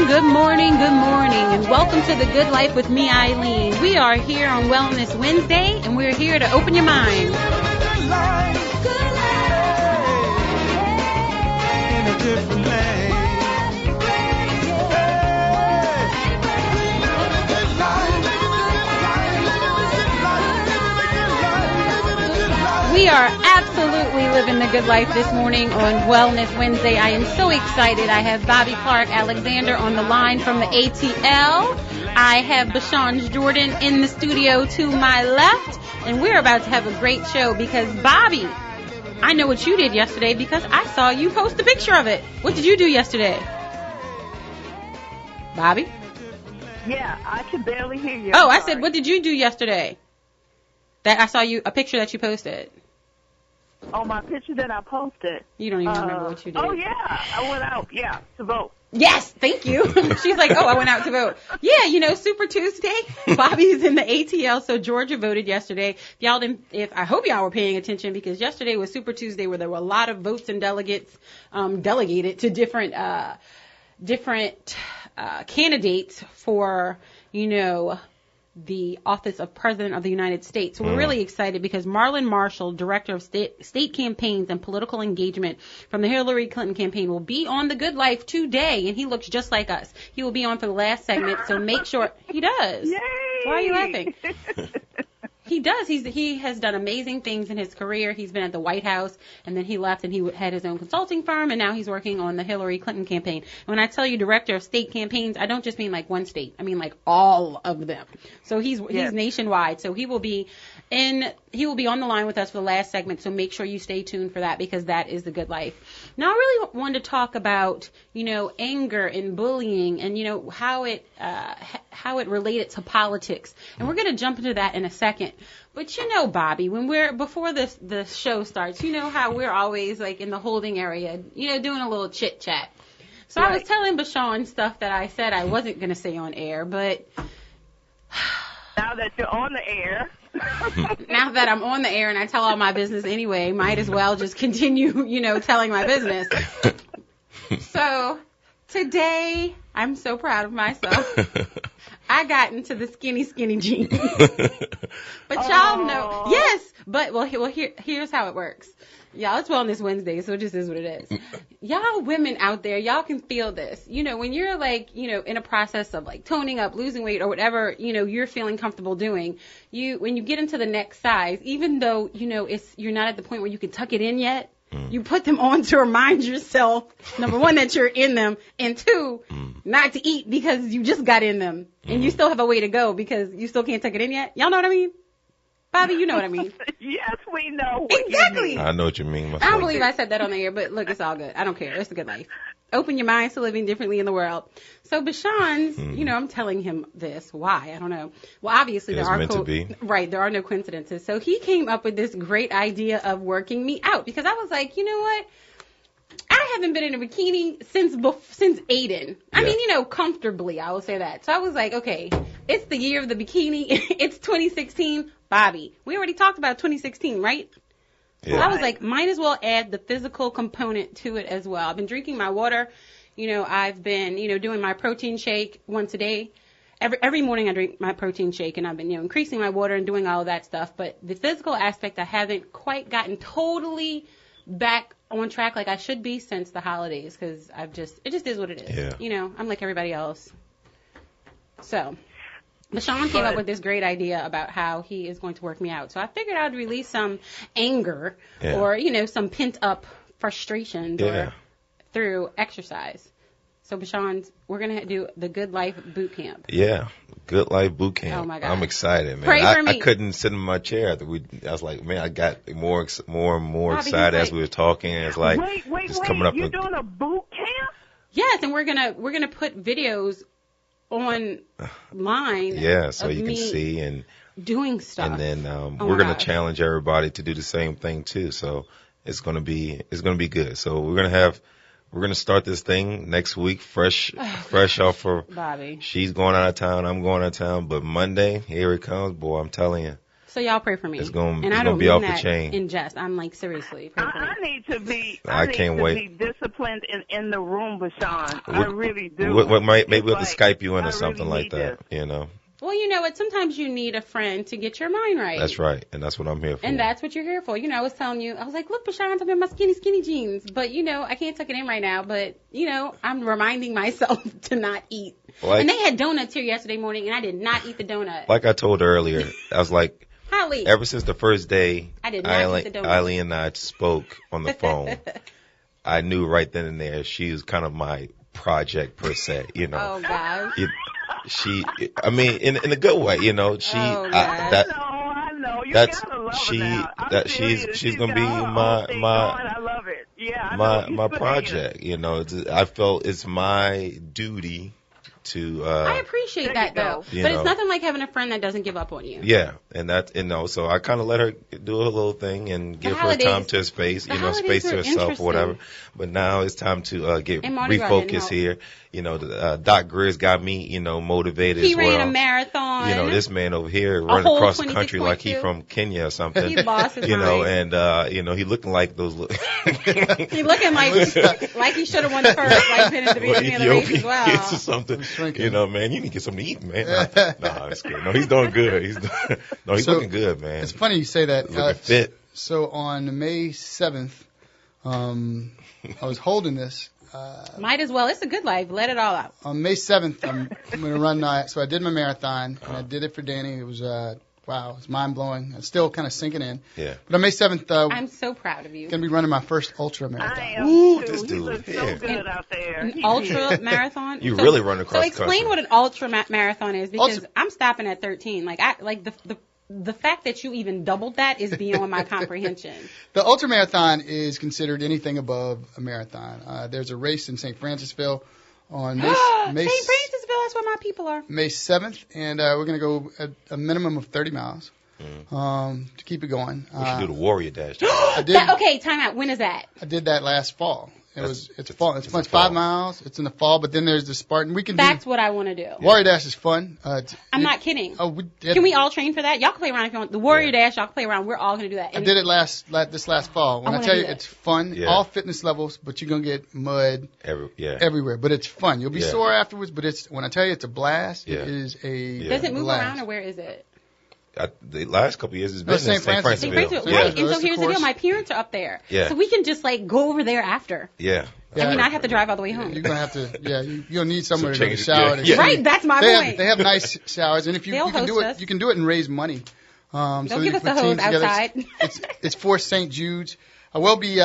good morning, and welcome to The Good Life with me, Eileen. We are here on Wellness Wednesday, and we're here to open your mind. Good life. Good life. In a different land. We are absolutely living the good life this morning on Wellness Wednesday. I am so excited. I have Bobby Clark Alexander on the line from the ATL. I have Bashan Jordan in the studio to my left. And we're about to have a great show because, Bobby, I know what you did yesterday because I saw you post a picture of it. What did you do yesterday? Bobby? Yeah, I can barely hear you. Oh, I said, what did you do yesterday? That I saw you, a picture that you posted. Oh, my picture that I posted. You don't even remember what you did. Oh, yeah. I went out, to vote. Yes, thank you. She's like, oh, I went out to vote. Yeah, Super Tuesday. Bobby's in the ATL, so Georgia voted yesterday. I hope y'all were paying attention because yesterday was Super Tuesday where there were a lot of votes and delegates delegated to different candidates for, the office of President of the United States. So we're really excited because Marlon Marshall, Director of State Campaigns and Political Engagement from the Hillary Clinton campaign, will be on The Good Life today, and he looks just like us. He will be on for the last segment, so make sure he does. Yay! Why are you laughing? He does. He has done amazing things in his career. He's been at the White House, and then he left and he had his own consulting firm, and now he's working on the Hillary Clinton campaign. And when I tell you Director of State Campaigns, I don't just mean like one state. I mean like all of them. So he's nationwide. So he will be on the line with us for the last segment. So make sure you stay tuned for that because that is The Good Life. Now I really wanted to talk about anger and bullying and how it related to politics. And we're going to jump into that in a second. But Bobby, before the show starts, how we're always like in the holding area, doing a little chit chat. So right. I was telling Bashan stuff that I said I wasn't going to say on air, but now that you're on the air. Now that I'm on the air and I tell all my business anyway, might as well just continue, telling my business. So today, I'm so proud of myself. I got into the skinny jeans. But y'all know, yes, but here's how it works. Y'all, it's Wellness Wednesday, so it just is what it is. Y'all women out there, y'all can feel this. When you're like, in a process of like toning up, losing weight or whatever, you're feeling comfortable doing, when you get into the next size, even though, you're not at the point where you can tuck it in yet, you put them on to remind yourself, number one, that you're in them, and two, not to eat because you just got in them, and you still have a way to go because you still can't tuck it in yet. Y'all know what I mean? Bobby, you know what I mean. Yes, we know what exactly. you mean. I know what you mean. I don't believe I said that on the air, but look, it's all good. I don't care. It's a good life. Open your minds to living differently in the world. So Bashan's, I'm telling him this. Why? I don't know. Well, obviously there are there are no coincidences. So he came up with this great idea of working me out because I was like, you know what? I haven't been in a bikini since Aiden. I mean, comfortably, I will say that. So I was like, okay, it's the year of the bikini. It's 2016. Bobby, we already talked about 2016, right? Yeah. So I was like, might as well add the physical component to it as well. I've been drinking my water. I've been, doing my protein shake once a day. Every morning I drink my protein shake, and I've been, increasing my water and doing all of that stuff. But the physical aspect, I haven't quite gotten totally back on track like I should be since the holidays because it just is what it is. Yeah. I'm like everybody else. So Bashan came up with this great idea about how he is going to work me out. So I figured I'd release some anger or, some pent up frustrations through exercise. So Bashan, we're going to do the Good Life Boot Camp. Yeah, Good Life Boot Camp. Oh my God. I'm excited, man. Pray for me. I couldn't sit in my chair after I was like, man, I got more and more excited as we were talking. It's like, wait, coming up. You're doing a boot camp? Yes, and we're gonna put videos online. Yeah, so you can see and doing stuff. And then we're gonna challenge everybody to do the same thing too. So it's gonna be good. So we're gonna start this thing next week, fresh off of Bobby. She's going out of town, I'm going out of town, but Monday, here it comes, boy, I'm telling you. So y'all pray for me. It's going and I to don't be mean off that the chain. in jest. I'm like, seriously, pray for me. I need to be. I can't wait. Be disciplined in the room, Bashan. I really do. Maybe we'll have to Skype you in or something like that. This. You know. Well, you know what? Sometimes you need a friend to get your mind right. That's right, and that's what I'm here for. And that's what you're here for. You know, I was telling you, I was like, look, Bashan, I'm in my skinny jeans. But, you know, I can't tuck it in right now. But, you know, I'm reminding myself to not eat. And they had donuts here yesterday morning, and I did not eat the donut. Like I told her earlier, I was like, Holly. Ever since the first day I did not eat the donut. Eileen and I spoke on the phone, I knew right then and there she was kind of my project per se, you know. Oh, gosh. I mean, in a good way, you know. I know. You gotta love she's gonna be I love it. Yeah, my project, you know. I felt it's my duty to. I appreciate that though, but it's nothing like having a friend that doesn't give up on you. Yeah, and that, you know, so I kind of let her do her little thing and give her time to space, you know, space to herself or whatever. But now it's time to get refocused here. You know, Doc Grizz got me, you know, motivated as well. He ran a marathon. You know, this man over here running across the country like he from Kenya or something. He lost his mind. Know, and you know, he looking like those. He looking like he should have won the first, like been in the beginning of the race as well. Or something. You know, man, you need to get something to eat, man. Nah, it's good. No, he's doing good. He's looking good, man. It's funny you say that. He's looking fit. So on May 7th, I was holding this. Might as well. It's a good life. Let it all out. On May 7th, I'm going to run. So I did my marathon, and I did it for Danny. It was wow, it's mind blowing. It's still kind of sinking in. Yeah. But on May 7th, I'm so proud of you. Going to be running my first ultra marathon. I am Ooh, too. this dude looks so good out there. An ultra marathon. You really run across the country. So explain what an ultra marathon is, because I'm stopping at 13. Like the fact that you even doubled that is beyond my comprehension. The ultra marathon is considered anything above a marathon. There's a race in St. Francisville on May St. Francisville, that's where my people are. May 7th, and we're going to go a minimum of 30 miles to keep it going. We should do the Warrior Dash. Okay, time out. When is that? I did that last fall. It's fall. It's 5 miles. It's in the fall, but then there's the Spartan. That's what I want to do. Warrior Dash is fun. I'm not kidding. Can we all train for that? Y'all can play around if you want. The Warrior Dash, y'all can play around. We're all going to do that. I did it this last fall. When I tell you it's fun, all fitness levels, but you're going to get mud everywhere. But it's fun. You'll be sore afterwards, but when I tell you it's a blast, it is a Does it move around, or where is it? The last couple of years, it's been in St. Francisville. Right, and so here's the deal. My parents are up there. Yeah. So we can just, go over there after. Yeah. I mean, I have to drive all the way home. You're going to have to, you'll need somewhere to go shower. Right, that's my point. They have nice showers, and if you can do it, you can do it and raise money. Don't give us the hose outside. It's for St. Jude's. I will be,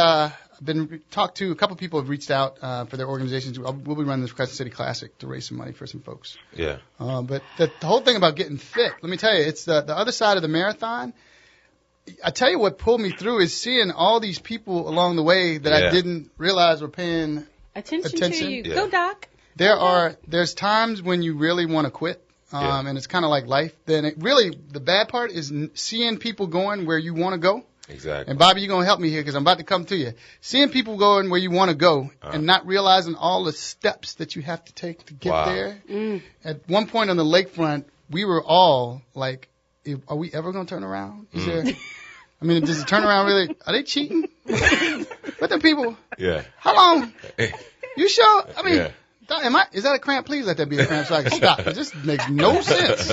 been talked to, a couple people have reached out for their organizations. We'll be running this Crescent City Classic to raise some money for some folks. Yeah. But the whole thing about getting fit, let me tell you, it's the other side of the marathon. I tell you what pulled me through is seeing all these people along the way that I didn't realize were paying attention to you. Yeah. Go, Doc. There's times when you really want to quit. And it's kind of like life. Then the bad part is seeing people going where you want to go. Exactly. And Bobby, you're going to help me here because I'm about to come to you. Seeing people going where you want to go and not realizing all the steps that you have to take to get there. At one point on the lakefront, we were all like, are we ever going to turn around? Is there, I mean, does it turn around really? Are they cheating? But the people, how long? You sure? I mean, is that a cramp? Please let that be a cramp so I can stop. It just makes no sense.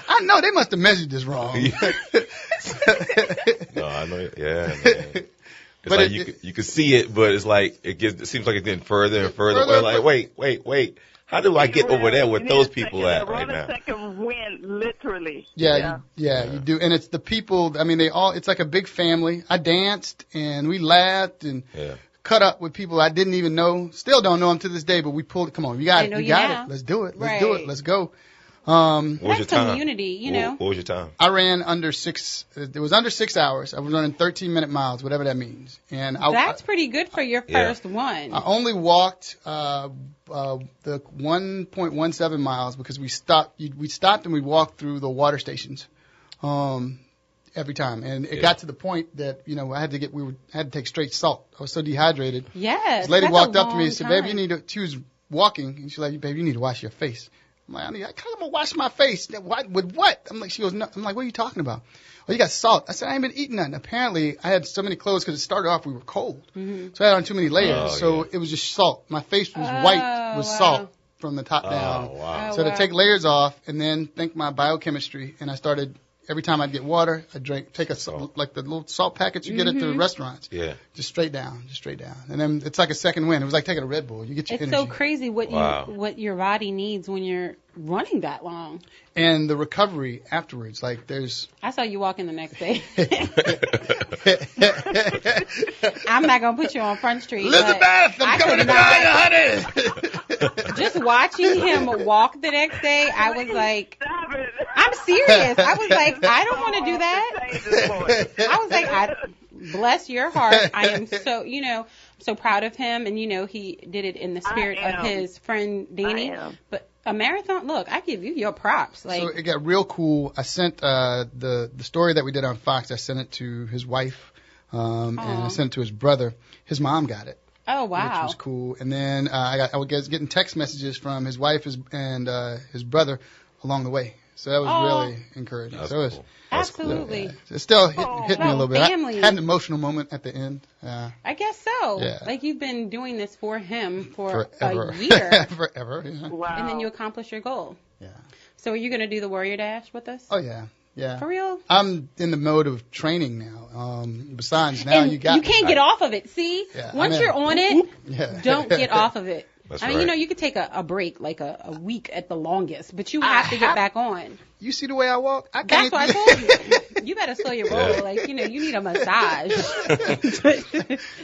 I know they must have measured this wrong. No, I know. Yeah, man. It's but like you can see it, but it's like it seems like it's getting further and further. We're like, wait. How do I get over there with those people at right now? A second wind, literally. Yeah, you do. And it's the people, I mean, it's like a big family. I danced and we laughed and cut up with people I didn't even know. Still don't know them to this day, but we pulled it. Come on, you got it. You got it. Let's do it. Let's do it. Let's go. What was your time? Community, you know. What was your time? I ran under 6. It was under 6 hours. I was running 13-minute miles, whatever that means. And that's pretty good for your first one. I only walked the 1.17 miles because we stopped. We stopped and we walked through the water stations, every time. And it got to the point that I had to take straight salt. I was so dehydrated. Yes. This lady walked up to me and said, "Baby, you need to." She was walking and she's like, "Baby, you need to wash your face." I'm like, honey, I'm going to wash my face. With what? I'm like, she goes, no. I'm like, what are you talking about? Oh, you got salt. I said, I ain't been eating nothing. Apparently, I had so many clothes because it started off, we were cold. Mm-hmm. So I had on too many layers. It was just salt. My face was white with salt from the top down. Wow. So to take layers off and then think my biochemistry, and I started, every time I'd get water, I'd take like the little salt packets you get at the restaurants. Yeah. Just straight down. And then it's like a second wind. It was like taking a Red Bull. You get your energy. It's so crazy what your body needs when you're running that long. And the recovery afterwards, like there's... I saw you walking the next day. I'm not going to put you on Front Street. Elizabeth, I'm coming to buy you, honey. Just watching him walk the next day, I was like... I'm serious. I was like, I don't want to do that. I was like, bless your heart. I am so proud of him. And, he did it in the spirit of his friend Danny. But a marathon, look, I give you your props. So it got real cool. I sent the story that we did on Fox, I sent it to his wife, and I sent it to his brother. His mom got it. Oh, wow. Which was cool. And then I was getting text messages from his wife and his brother along the way. So that was really encouraging. That's cool. Absolutely. It still hit me a little bit. Family. I had an emotional moment at the end. I guess so. Yeah. Like you've been doing this for him for forever. A year. Forever, yeah. Wow. And then you accomplish your goal. Yeah. So are you going to do the Warrior Dash with us? Oh, yeah. Yeah. For real? I'm in the mode of training now. Besides, now you can't get off of it. See? Yeah, once you're on it, don't get off of it. That's I mean, you could take a break, like a week at the longest, but you have to get back on. You see the way I walk? That's what I told you. You better slow your roll. Like, you need a massage.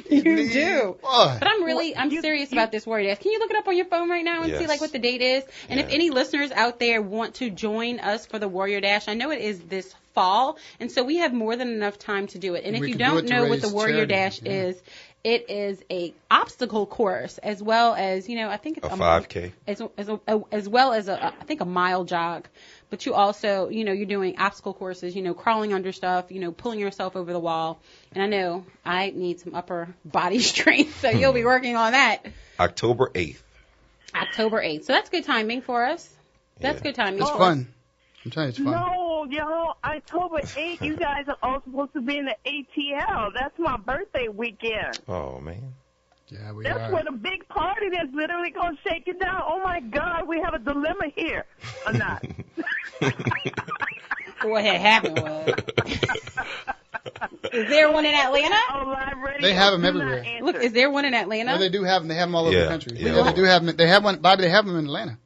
You do. But I'm serious about this Warrior Dash. Can you look it up on your phone right now and see what the date is? And if any listeners out there want to join us for the Warrior Dash, I know it is this fall, and so we have more than enough time to do it. And if you don't know what the Warrior Dash is, it is a obstacle course as well as, I think it's a 5K. As well as I think a mile jog. But you also, you're doing obstacle courses, crawling under stuff, pulling yourself over the wall. And I know I need some upper body strength, so you'll be working on that. October 8th. October 8th. So that's good timing for us. That's good timing. It's fun. I'm telling you, it's fun. No, October 8th, you guys are all supposed to be in the ATL. That's my birthday weekend. Oh, man. Yeah, That's where the big party that's literally going to shake it down. Oh, my God, we have a dilemma here. Or not. What had happened was... Is there one in Atlanta? They have them everywhere. Look, is there one in Atlanta? No, they do have them. They have them all over the country. Yeah. They do have them. They have one, Bobby, they have them in Atlanta.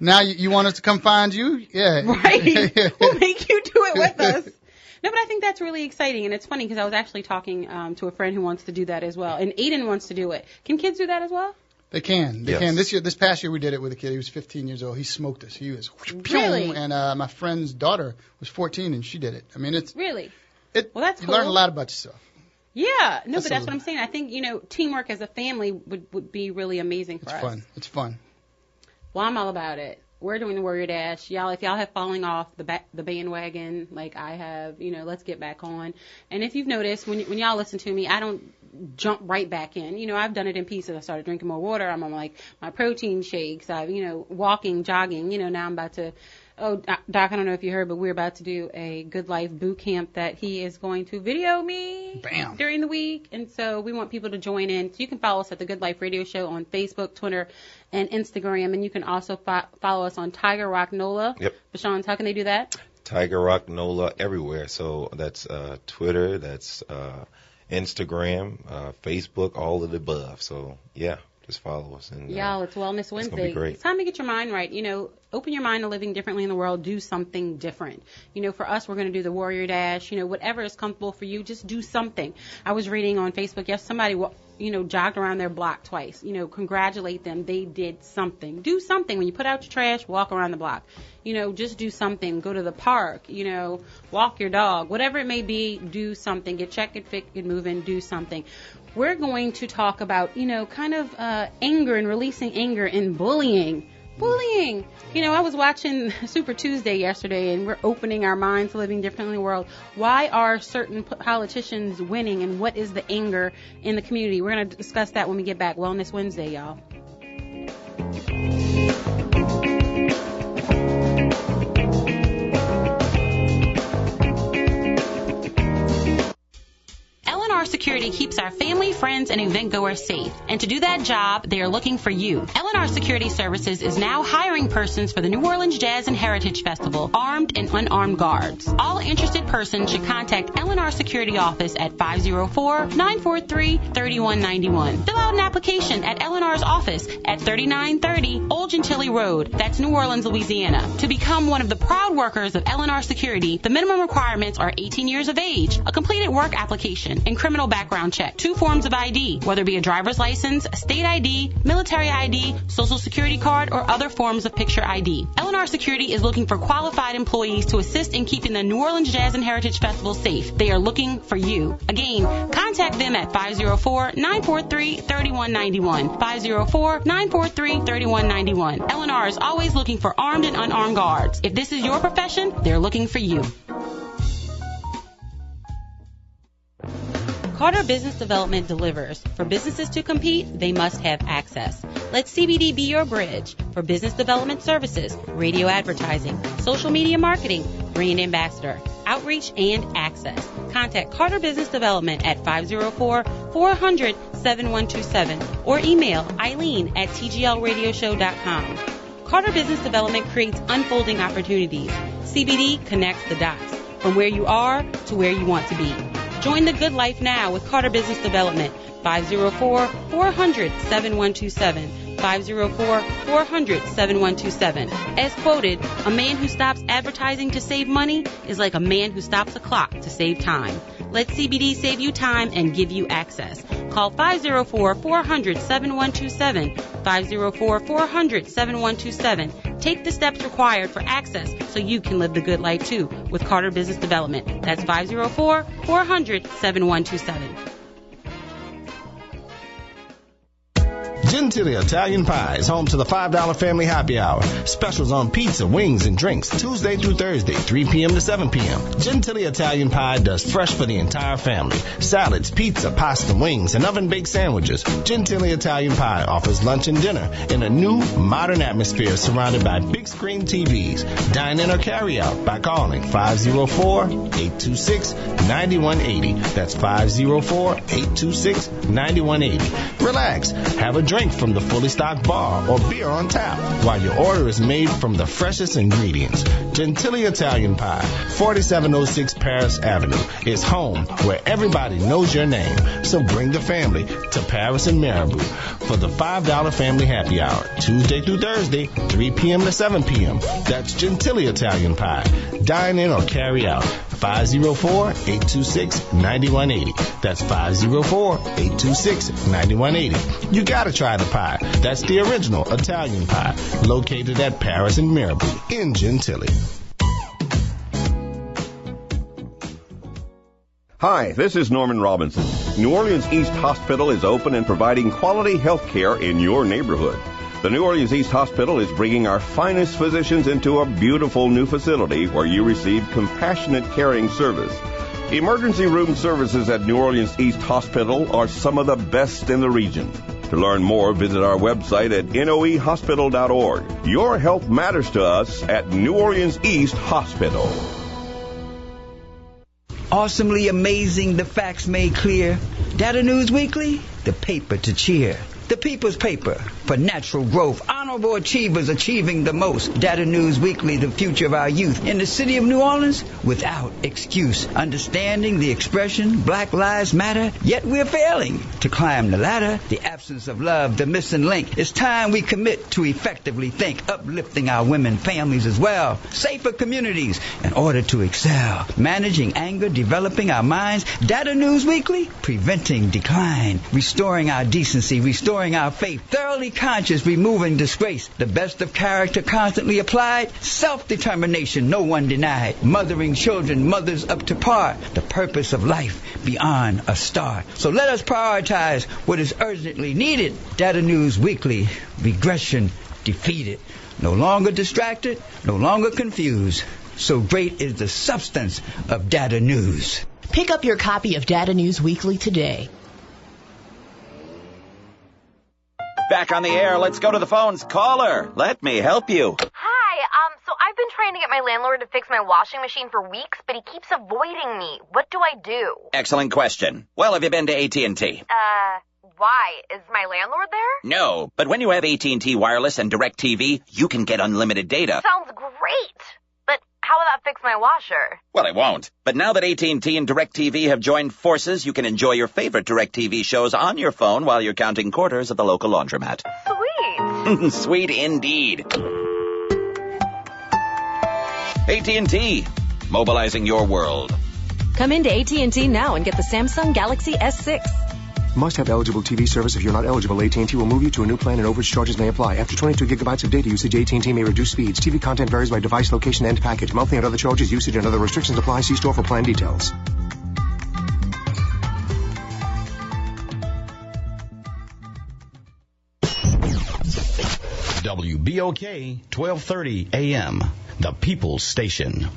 Now you want us to come find you? Yeah. Right. We'll make you do it with us. No, but I think that's really exciting, and it's funny because I was actually talking to a friend who wants to do that as well, and Aiden wants to do it. Can kids do that as well? They can. They can. This past year we did it with a kid. He was 15 years old. He smoked us. He was really, and my friend's daughter was 14 and she did it. I mean, it's really. Well, that's cool. You learn a lot about yourself. Yeah, no, but that's what I'm saying. I think teamwork as a family would be really amazing for us. It's fun. Well, I'm all about it. We're doing the Warrior Dash. Y'all, if y'all have fallen off the bandwagon like I have, let's get back on. And if you've noticed, when y'all listen to me, I don't jump right back in. I've done it in pieces. I started drinking more water. I'm on my protein shakes. I've, walking, jogging. Now I'm about to, Doc, I don't know if you heard, but we're about to do a Good Life boot camp that he is going to video me during the week. And so we want people to join in. So you can follow us at the Good Life Radio Show on Facebook, Twitter, and Instagram. And you can also follow us on Tiger Rock NOLA. Yep. Bashan, how can they do that? Tiger Rock NOLA everywhere. So that's Twitter, that's Instagram, Facebook, all of the above. So, yeah. Just follow us. And, y'all, it's Wellness Wednesday. It's going to be great. It's time to get your mind right. Open your mind to living differently in the world. Do something different. For us, we're going to do the Warrior Dash. Whatever is comfortable for you, just do something. I was reading on Facebook, somebody, jogged around their block twice. Congratulate them. They did something. Do something. When you put out your trash, walk around the block. Just do something. Go to the park. Walk your dog. Whatever it may be, do something. Get checked, get fit, get moving, do something. We're going to talk about, kind of anger and releasing anger and bullying. Bullying. I was watching Super Tuesday yesterday, and we're opening our minds to living differently in the world. Why are certain politicians winning, and what is the anger in the community? We're going to discuss that when we get back. Wellness Wednesday, y'all. Security keeps our family, friends, and event goers safe. And to do that job, they are looking for you. L&R Security Services is now hiring persons for the New Orleans Jazz and Heritage Festival, armed and unarmed guards. All interested persons should contact L&R Security Office at 504-943-3191. Fill out an application at L&R's office at 3930 Old Gentilly Road. That's New Orleans, Louisiana. To become one of the proud workers of L&R Security, the minimum requirements are 18 years of age, a completed work application, and criminal background check. 2 forms of ID, whether it be a driver's license, a state ID, military ID, social security card, or other forms of picture ID. L&R Security is looking for qualified employees to assist in keeping the New Orleans Jazz and Heritage Festival safe. They are looking for you. Again, contact them at 504-943-3191. 504-943-3191. L&R is always looking for armed and unarmed guards. If this is your profession, they're looking for you. Carter Business Development delivers. For businesses to compete, they must have access. Let CBD be your bridge for business development services, radio advertising, social media marketing, brand ambassador, outreach, and access. Contact Carter Business Development at 504-400-7127 or email Eileen at tglradioshow.com. Carter Business Development creates unfolding opportunities. CBD connects the dots from where you are to where you want to be. Join the good life now with Carter Business Development, 504-400-7127, 504-400-7127. As quoted, a man who stops advertising to save money is like a man who stops a clock to save time. Let CBD save you time and give you access. Call 504-400-7127, 504-400-7127. Take the steps required for access so you can live the good life too with Carter Business Development. That's 504-400-7127. Gentilly Italian Pie is home to the $5 Family Happy Hour. Specials on pizza, wings, and drinks Tuesday through Thursday, 3 p.m. to 7 p.m. Gentilly Italian Pie does fresh for the entire family. Salads, pizza, pasta, wings, and oven-baked sandwiches. Gentilly Italian Pie offers lunch and dinner in a new, modern atmosphere surrounded by big screen TVs. Dine in or carry out by calling 504-826-9180. That's 504-826-9180. Relax. Have a drink from the fully stocked bar or beer on tap while your order is made from the freshest ingredients. Gentilly Italian Pie, 4706 Paris Avenue, is home where everybody knows your name. So bring the family to Paris and Marabout for the $5 Family Happy Hour, Tuesday through Thursday, 3 p.m. to 7 p.m. That's Gentilly Italian Pie. Dine in or carry out. 504-826-9180. That's 504-826-9180. You gotta try the pie. That's the original Italian pie, located at Paris and Mirabeau in Gentilly. Hi, this is Norman Robinson. New Orleans East Hospital is open and providing quality health care in your neighborhood. The New Orleans East Hospital is bringing our finest physicians into a beautiful new facility where you receive compassionate caring service. Emergency room services at New Orleans East Hospital are some of the best in the region. To learn more, visit our website at noehospital.org. Your health matters to us at New Orleans East Hospital. Awesomely amazing, the facts made clear. Data News Weekly, the paper to cheer. The People's Paper for natural growth. Honorable achievers achieving the most. Data News Weekly, the future of our youth. In the city of New Orleans, without excuse. Understanding the expression, Black Lives Matter, yet we're failing to climb the ladder. The absence of love, the missing link. It's time we commit to effectively think, uplifting our women, families as well. Safer communities in order to excel. Managing anger, developing our minds. Data News Weekly, preventing decline. Restoring our decency, restoring our faith, thoroughly conscious, removing disgrace, the best of character constantly applied, self-determination no one denied, mothering children, mothers up to par, the purpose of life beyond a star. So let us prioritize what is urgently needed. Data News Weekly, regression defeated, no longer distracted, no longer confused. So great is the substance of Data News. Pick up your copy of Data News Weekly today. Back on the air, let's go to the phones. Caller, let me help you. Hi, so I've been trying to get my landlord to fix my washing machine for weeks, but he keeps avoiding me. What do I do? Excellent question. Well, have you been to AT&T? Why? Is my landlord there? No, but when you have AT&T Wireless and DirecTV, you can get unlimited data. Sounds great. But how will that fix my washer? Well, it won't. But now that AT&T and DirecTV have joined forces, you can enjoy your favorite DirecTV shows on your phone while you're counting quarters at the local laundromat. Sweet. Sweet indeed. AT&T, mobilizing your world. Come into AT&T now and get the Samsung Galaxy S6. Must have eligible TV service. If you're not eligible, AT&T will move you to a new plan and overage charges may apply. After 22 gigabytes of data usage, AT&T may reduce speeds. TV content varies by device, location, and package. Monthly and other charges, usage, and other restrictions apply. See store for plan details. WBOK 1230 AM, the People's Station.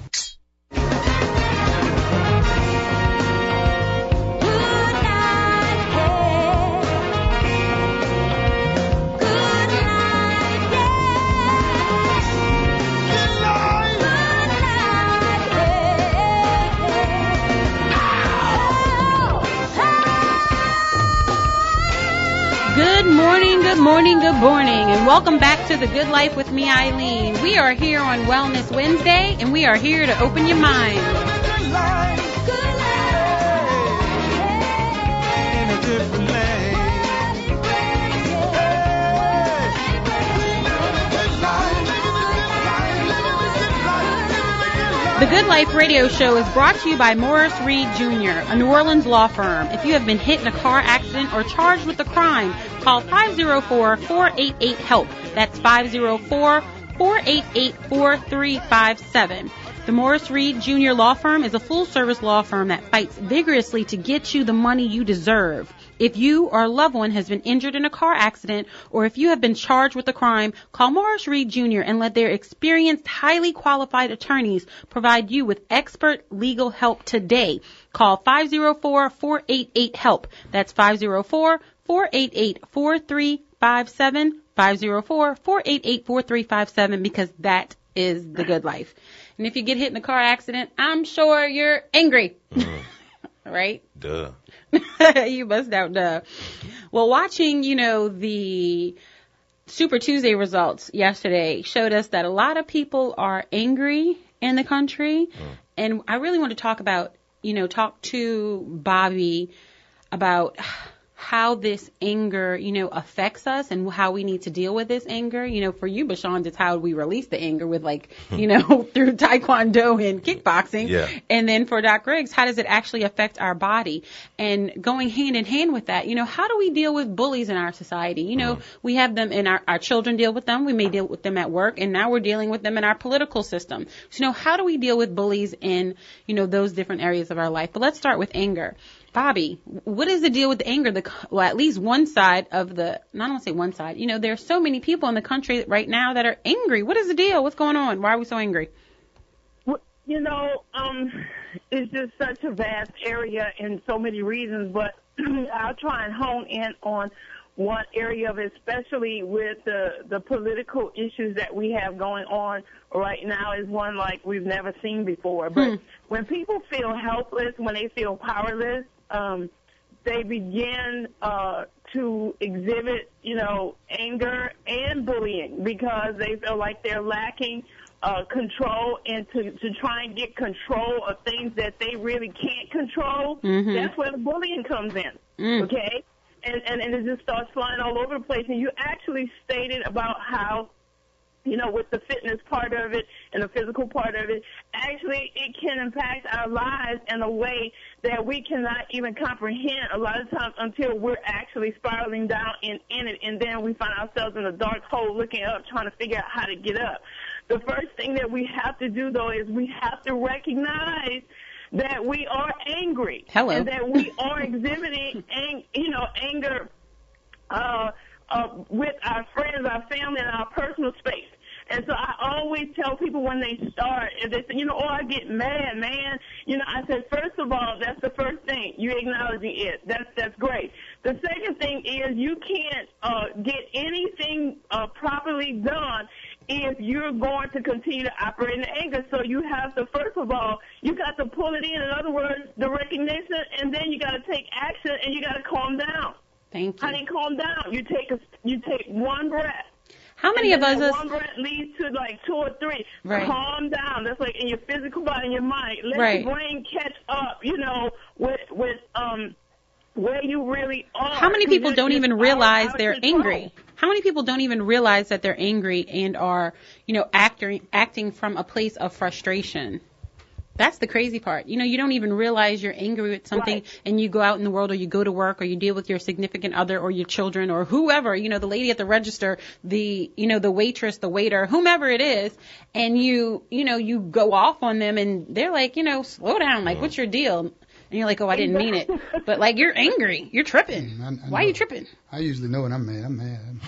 Good morning, and welcome back to The Good Life with me, Eileen. We are here on Wellness Wednesday, and we are here to open your mind. Good life. Good life. In a different land. The Good Life radio show is brought to you by Morris Reed Jr., a New Orleans law firm. If you have been hit in a car accident or charged with a crime, call 504-488-HELP. That's 504-488-4357. The Morris Reed Jr. law firm is a full-service law firm that fights vigorously to get you the money you deserve. If you or a loved one has been injured in a car accident, or if you have been charged with a crime, call Morris Reed Jr. and let their experienced, highly qualified attorneys provide you with expert legal help today. Call 504-488-HELP. That's 504-488-4357, 504-488-4357, because that is the good life. And if you get hit in a car accident, I'm sure you're angry. Right? Duh. You bust out duh. Well, watching, the Super Tuesday results yesterday showed us that a lot of people are angry in the country. And I really want to talk to Bobby about how this anger, affects us and how we need to deal with this anger. For you, Bashan, it's how we release the anger with through Taekwondo and kickboxing. Yeah. And then for Doc Griggs, how does it actually affect our body? And going hand in hand with that, how do we deal with bullies in our society? We have them in our children deal with them. We may deal with them at work, and now we're dealing with them in our political system. So, how do we deal with bullies in, those different areas of our life? But let's start with anger. Bobby, what is the deal with the anger? At least one side of I don't want to say one side. There are so many people in the country right now that are angry. What is the deal? What's going on? Why are we so angry? Well, it's just such a vast area and so many reasons, but I'll try and hone in on one area of it, especially with the political issues that we have going on right now, is one like we've never seen before. But when people feel helpless, when they feel powerless, they begin to exhibit, anger and bullying because they feel like they're lacking control, and to try and get control of things that they really can't control. That's where the bullying comes in, okay? And it just starts flying all over the place. And you actually stated about how, with the fitness part of it and the physical part of it, actually it can impact our lives in a way that we cannot even comprehend a lot of times until we're actually spiraling down in it, and then we find ourselves in a dark hole looking up, trying to figure out how to get up. The first thing that we have to do, though, is we have to recognize that we are angry. Hello. And that we are exhibiting, anger with our friends, our family, and our personal space. And so I always tell people when they start, if they say, I get mad, man. I said, first of all, that's the first thing. You acknowledging it. That's great. The second thing is you can't get anything properly done if you're going to continue to operate in anger. So you have to, first of all, you got to pull it in other words, the recognition, and then you got to take action, and you got to calm down. Thank you. Honey, calm down. You take one breath. How many of us? One breath leads to like 2 or 3. Right. Calm down. That's like in your physical body and your mind. Let your brain catch up. With where you really are. How many people don't even realize they're angry? How many people don't even realize that they're angry and are, acting from a place of frustration? That's the crazy part. You don't even realize you're angry with something, and you go out in the world, or you go to work, or you deal with your significant other or your children or whoever, the lady at the register, the waitress, the waiter, whomever it is, and you go off on them, and they're like, slow down, like, what's your deal? And you're like, oh, I didn't mean it. But, like, you're angry. You're tripping. Why are you tripping? I usually know when I'm mad. I'm mad.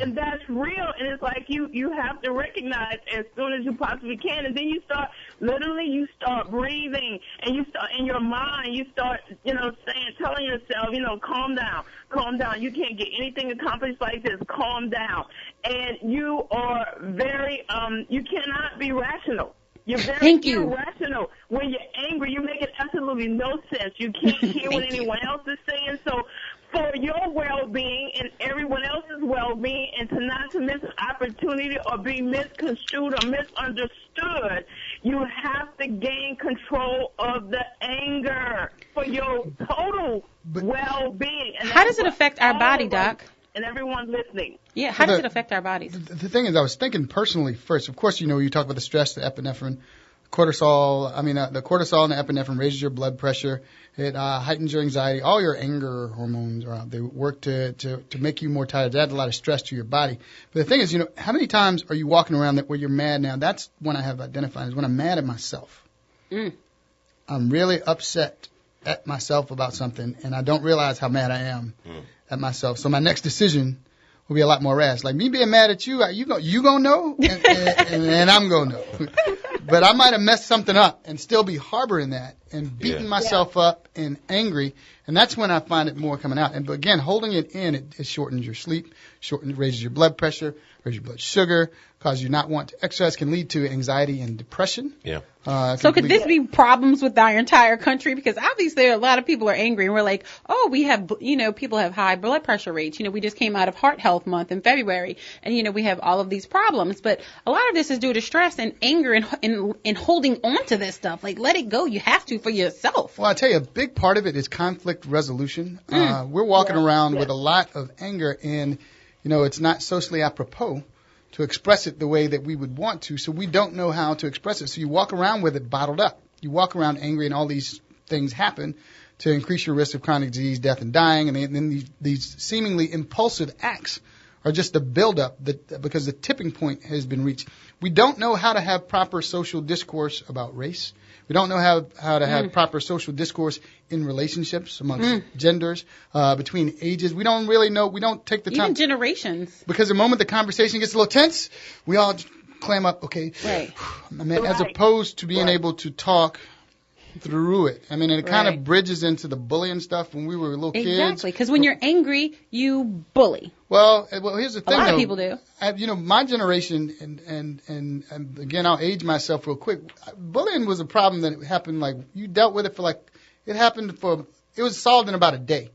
And that's real. And it's like you have to recognize as soon as you possibly can. And then you start breathing. And you start, in your mind, you start, telling yourself, calm down. Calm down. You can't get anything accomplished like this. Calm down. And you are very, you cannot be rational. You're very irrational. When you're angry, you're making absolutely no sense. You can't hear what anyone else is saying. So for your well-being and everyone else's well-being, and not to miss an opportunity or be misconstrued or misunderstood, you have to gain control of the anger for your total well-being. And how does it affect our body, Doc? And everyone listening. Yeah, how does it affect our bodies? The thing is, I was thinking personally first. Of course, you talk about the stress, the epinephrine, cortisol. The cortisol and the epinephrine raises your blood pressure. It heightens your anxiety. All your anger hormones are out. They work to make you more tired. They add a lot of stress to your body. But the thing is, how many times are you walking around where you're mad now? That's when I have identified is when I'm mad at myself. I'm really upset at myself about something, and I don't realize how mad I am at myself. So my next decision will be a lot more rash. Like me being mad at you, you gonna know, and I'm gonna know. But I might have messed something up and still be harboring that and beating myself up and angry. And that's when I find it more coming out. But again, holding it in, it shortens your sleep, raises your blood pressure, raises your blood sugar, causes you not want to exercise, can lead to anxiety and depression. Yeah. So could this be problems with our entire country? Because obviously a lot of people are angry, and we're like, oh, we have, people have high blood pressure rates. We just came out of Heart Health Month in February, and, we have all of these problems. But a lot of this is due to stress and anger and holding on to this stuff. Like, let it go. You have to for yourself. Well, I tell you, a big part of it is conflict resolution. We're walking around with a lot of anger, and, it's not socially apropos to express it the way that we would want to, so we don't know how to express it. So you walk around with it bottled up. You walk around angry, and all these things happen to increase your risk of chronic disease, death, and dying. And then these seemingly impulsive acts are just a buildup because the tipping point has been reached. We don't know how to have proper social discourse about race. We don't know how to have proper social discourse in relationships amongst genders, between ages. We don't really know. We don't take the time. Even generations. Because the moment the conversation gets a little tense, we all clam up, okay. Right. As opposed to being able to talk through it. It kind of bridges into the bullying stuff when we were little kids. Exactly, because when you're angry, you bully. Well, here's the thing. A lot of people do. My generation, and again, I'll age myself real quick. Bullying was a problem that happened, you dealt with it it was solved in about a day.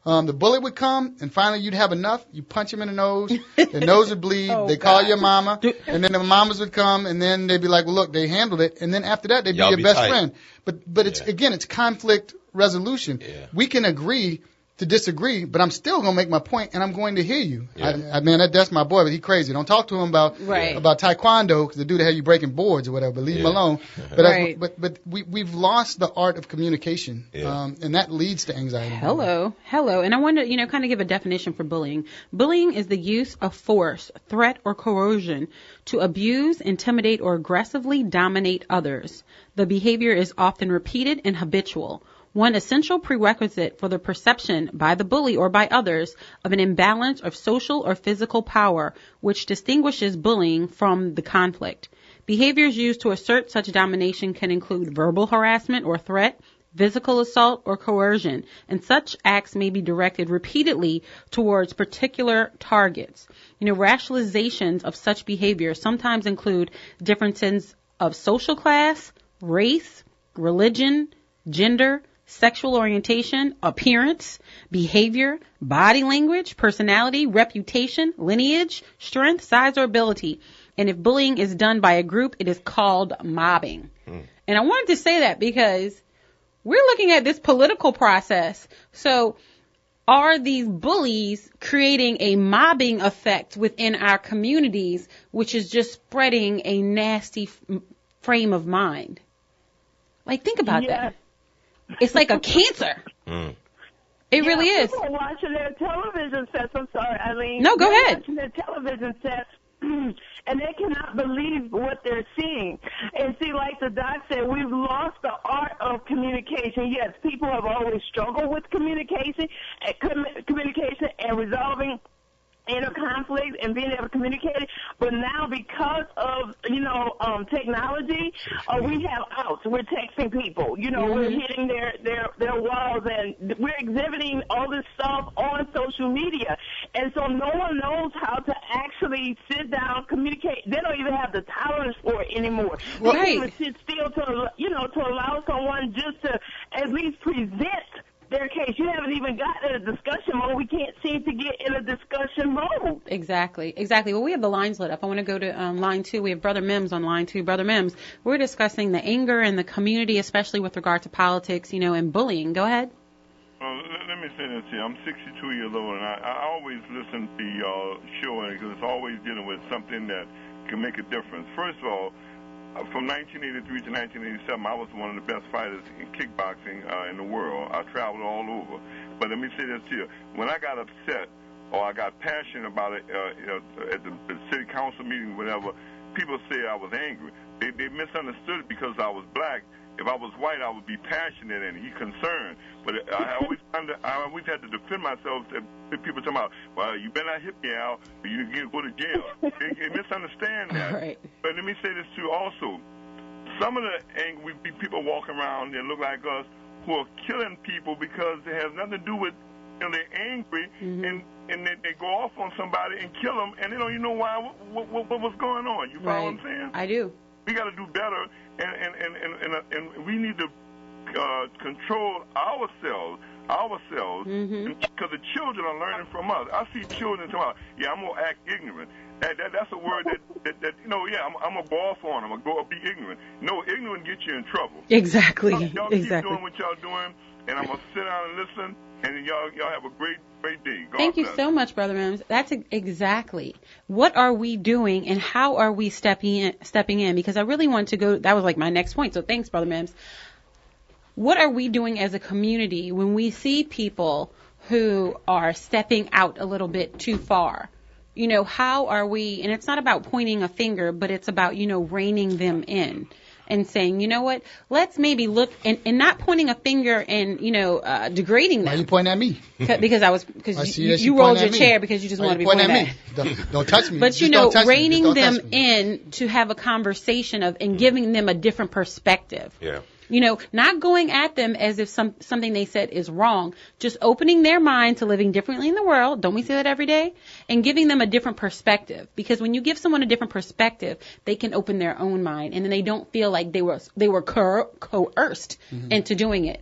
The bully would come, and finally you'd have enough. You punch him in the nose, the nose would bleed. They call your mama, and then the mamas would come, and then they'd be like, well, look, they handled it. And then after that, they'd be your best friend. But it's conflict resolution. Yeah. We can agree to disagree, but I'm still going to make my point, and I'm going to hear you. Yeah. That's my boy, but he crazy. Don't talk to him about taekwondo, because the dude that had you breaking boards or whatever, but leave him alone. But we've lost the art of communication, and that leads to anxiety. Hello. And I want to, kind of give a definition for bullying. Bullying is the use of force, threat, or coercion to abuse, intimidate, or aggressively dominate others. The behavior is often repeated and habitual. One essential prerequisite for the perception by the bully or by others of an imbalance of social or physical power, which distinguishes bullying from the conflict. Behaviors used to assert such domination can include verbal harassment or threat, physical assault, or coercion, and such acts may be directed repeatedly towards particular targets. Rationalizations of such behavior sometimes include differences of social class, race, religion, gender, sexual orientation, appearance, behavior, body language, personality, reputation, lineage, strength, size, or ability. And if bullying is done by a group, it is called mobbing. And I wanted to say that because we're looking at this political process. So are these bullies creating a mobbing effect within our communities, which is just spreading a nasty frame of mind? Like, think about that. It's like a cancer. It really is. People are watching their television sets. I'm sorry, Eileen. No, go ahead. Watching their television sets, and they cannot believe what they're seeing. And see, like the doc said, we've lost the art of communication. Yes, people have always struggled with communication and resolving inner conflict and being able to communicate it. But now, because of technology, we have outs. We're texting people. We're hitting their walls, and we're exhibiting all this stuff on social media. And so no one knows how to actually sit down, communicate. They don't even have the tolerance for it anymore. They don't even sit still to allow someone just to at least present their case. You haven't even gotten in a discussion mode. We can't seem to get in a discussion mode. Exactly. Well, we have the lines lit up. I want to go to line 2. We have Brother Mims on line 2. Brother Mims, we're discussing the anger in the community, especially with regard to politics, and bullying. Go ahead. Let me say this here. I'm 62 years old, and I always listen to your show because it's always dealing with something that can make a difference. First of all, from 1983 to 1987, I was one of the best fighters in kickboxing in the world. I traveled all over. But let me say this to you. When I got upset or I got passionate about it at the city council meeting, whatever, people say I was angry. They misunderstood it because I was black. If I was white, I would be passionate and concerned. But I always had to defend myself. People talking about, well, you better not hit me, Al, or you can go to jail. They misunderstand that. Right. But let me say this too also. Some of the angry people walking around that look like us who are killing people because it has nothing to do with, they're angry and they go off on somebody and kill them and they don't even know why, what was going on. You follow what I'm saying? I do. We got to do better, and we need to control ourselves, because the children are learning from us. I see children talking about, I'm going to act ignorant. That's a word that I'm going to go off on them. I'm going to be ignorant. No, ignorant gets you in trouble. Exactly. Y'all keep doing what y'all doing, and I'm going to sit down and listen, and y'all have a great day. Thank you so much, Brother Mims. That's exactly. What are we doing and how are we stepping in? Because I really want to go, that was like my next point. So thanks, Brother Mims. What are we doing as a community when we see people who are stepping out a little bit too far? How are we, and it's not about pointing a finger, but it's about, reining them in. And saying, you know what, let's maybe look, and not pointing a finger and, degrading them. Why are you pointing at me? Because you rolled your chair because you just want to be pointing at me. Don't touch me. But, reining them in to have a conversation and giving them a different perspective. Yeah. Not going at them as if something they said is wrong, just opening their mind to living differently in the world. Don't we say that every day? And giving them a different perspective. Because when you give someone a different perspective, they can open their own mind, and then they don't feel like they were coerced into doing it,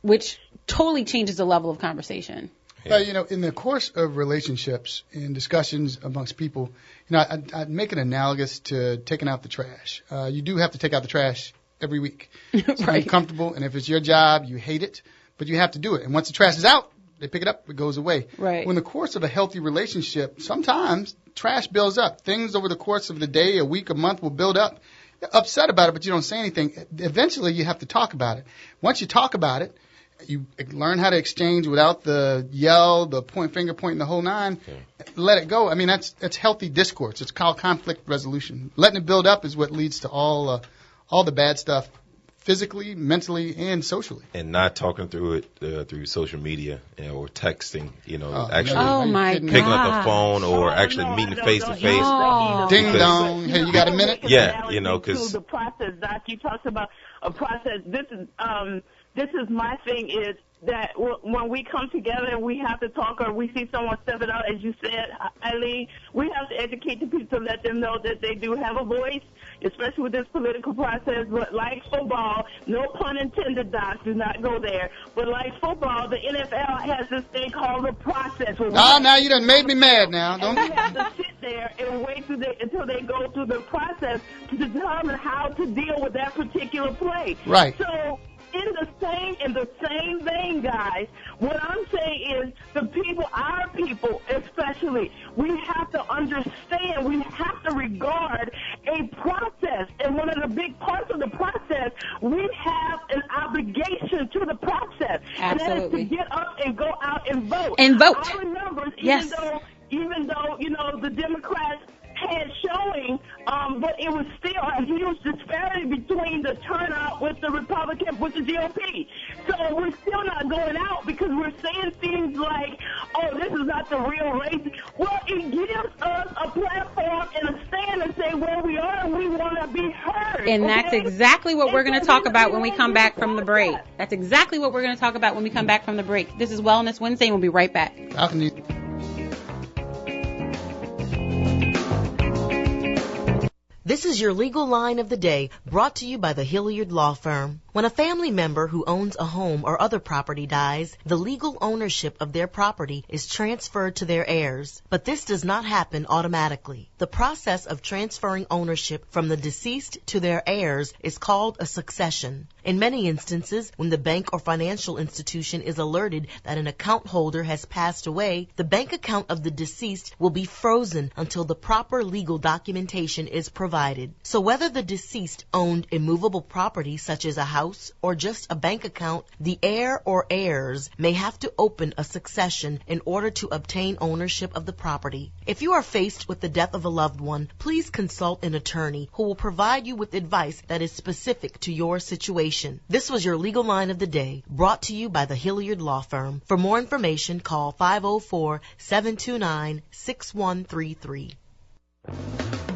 which totally changes the level of conversation. In the course of relationships and discussions amongst people, I'd make it analogous to taking out the trash. You do have to take out the trash every week. It's uncomfortable, and if it's your job, you hate it, but you have to do it. And once the trash is out, they pick it up, it goes away. Right. When the course of a healthy relationship, sometimes trash builds up. Things over the course of the day, a week, a month will build up. You're upset about it, but you don't say anything. Eventually, you have to talk about it. Once you talk about it, you learn how to exchange without the yell, the finger pointing, the whole nine. Okay. Let it go. I mean, that's healthy discourse. It's called conflict resolution. Letting it build up is what leads to all the bad stuff physically, mentally, and socially. And not talking through it through social media or texting, actually picking up the phone or actually meeting face to face. Ding dong. Hey, you got a minute? Yeah, because the process, Doc, you talked about a process. This is my thing is that when we come together and we have to talk or we see someone stepping out, as you said, Eileen, we have to educate the people to let them know that they do have a voice, especially with this political process. But like football, no pun intended, Doc, do not go there. But like football, the NFL has this thing called the process. Now you done made me mad now. Don't we have to sit there and wait until they go through the process to determine how to deal with that particular play. Right. So in the same vein, guys, what I'm saying is the people, our people especially, we have to understand, we have to regard a process. And one of the big parts of the process, we have an obligation to the process. Absolutely. And that is to get up and go out and vote. And vote. I remember, yes. even though, the Democrats had showing, but it was still a huge disparity between the turnout with the Republican, with the GOP. So we're still not going out because we're saying things like, oh, this is not the real race. Well, it gives us a platform and a stand and say where we are and we want to be heard. And that's exactly what we're going to talk about when we come back from the break. That's exactly what we're going to talk about when we come back from the break. This is Wellness Wednesday, and we'll be right back. This is your legal line of the day, brought to you by the Hilliard Law Firm. When a family member who owns a home or other property dies, the legal ownership of their property is transferred to their heirs. But this does not happen automatically. The process of transferring ownership from the deceased to their heirs is called a succession. In many instances, when the bank or financial institution is alerted that an account holder has passed away, the bank account of the deceased will be frozen until the proper legal documentation is provided. So whether the deceased owned immovable property such as a house or just a bank account, the heir or heirs may have to open a succession in order to obtain ownership of the property. If you are faced with the death of a loved one, please consult an attorney who will provide you with advice that is specific to your situation. This was your legal line of the day, brought to you by the Hilliard Law Firm. For more information, call 504-729-6133.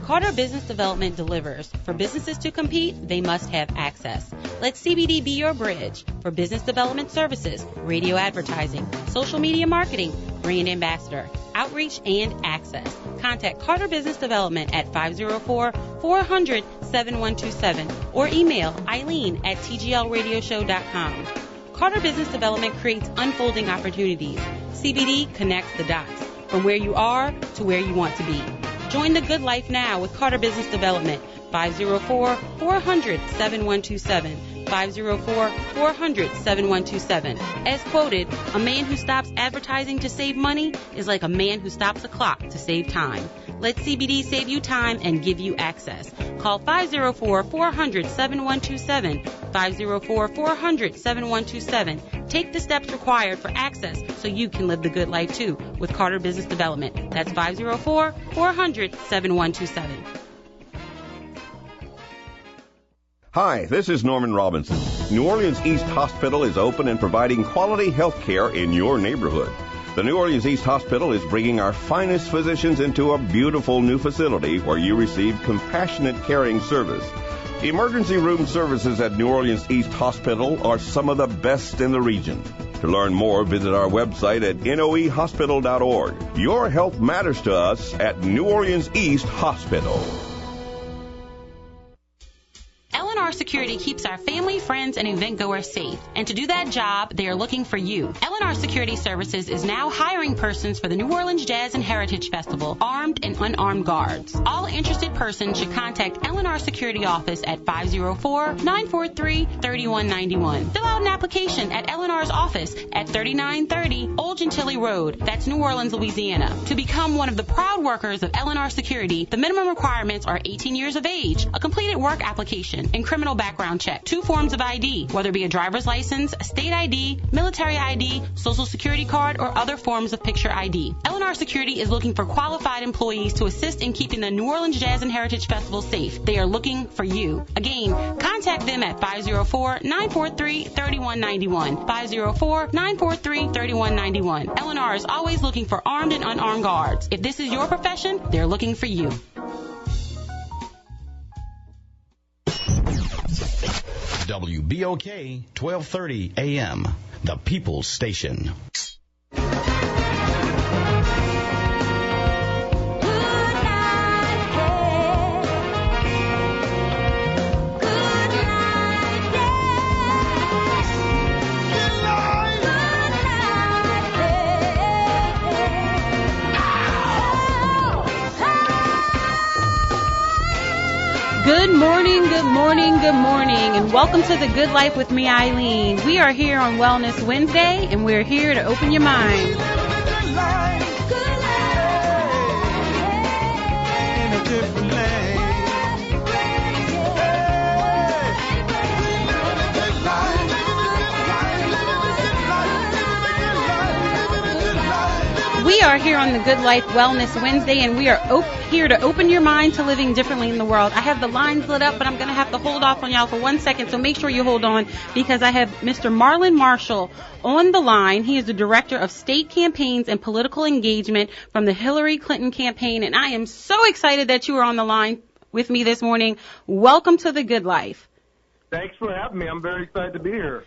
Carter Business Development delivers. For businesses to compete, they must have access. Let CBD be your bridge. For business development services, radio advertising, social media marketing, brand ambassador, outreach, and access. Contact Carter Business Development at 504-400-7127 or email Eileen at tglradioshow.com. Carter Business Development creates unfolding opportunities. CBD connects the dots from where you are to where you want to be. Join the good life now with Carter Business Development, 504-400-7127, 504-400-7127. As quoted, a man who stops advertising to save money is like a man who stops a clock to save time. Let CBD save you time and give you access. Call 504-400-7127, 504-400-7127. Take the steps required for access so you can live the good life too with Carter Business Development. That's 504-400-7127. Hi, this is Norman Robinson. New Orleans East Hospital is open and providing quality health care in your neighborhood. The New Orleans East Hospital is bringing our finest physicians into a beautiful new facility where you receive compassionate caring service. Emergency room services at New Orleans East Hospital are some of the best in the region. To learn more, visit our website at noehospital.org. Your health matters to us at New Orleans East Hospital. L&R Security keeps our family, friends, and event goers safe. And to do that job, they are looking for you. L&R Security Services is now hiring persons for the New Orleans Jazz and Heritage Festival, armed and unarmed guards. All interested persons should contact L&R Security Office at 504-943-3191. Fill out an application at L&R's office at 3930 Old Gentilly Road. That's New Orleans, Louisiana. To become one of the proud workers of L&R Security, the minimum requirements are 18 years of age, a completed work application, and criminal criminal background check, 2 forms of ID, whether it be a driver's license, a state ID, military ID, social security card, or other forms of picture ID. L&R Security is looking for qualified employees to assist in keeping the New Orleans Jazz and Heritage Festival safe. They are looking for you. Again, contact them at 504-943-3191. 504-943-3191. L&R is always looking for armed and unarmed guards. If this is your profession, they're looking for you. WBOK 1230 AM, the People's Station. Good morning, good morning, good morning, and welcome to The Good Life with me, Eileen. We are here on Wellness Wednesday, and we're here to open your mind. Good life. In a different land. We are here on The Good Life Wellness Wednesday, and we are here to open your mind to living differently in the world. I have the lines lit up, but I'm going to have to hold off on y'all for 1 second, so make sure you hold on, because I have Mr. Marlon Marshall on the line. He is the Director of State Campaigns and Political Engagement from the Hillary Clinton campaign, and I am so excited that you are on the line with me this morning. Welcome to The Good Life. Thanks for having me. I'm very excited to be here.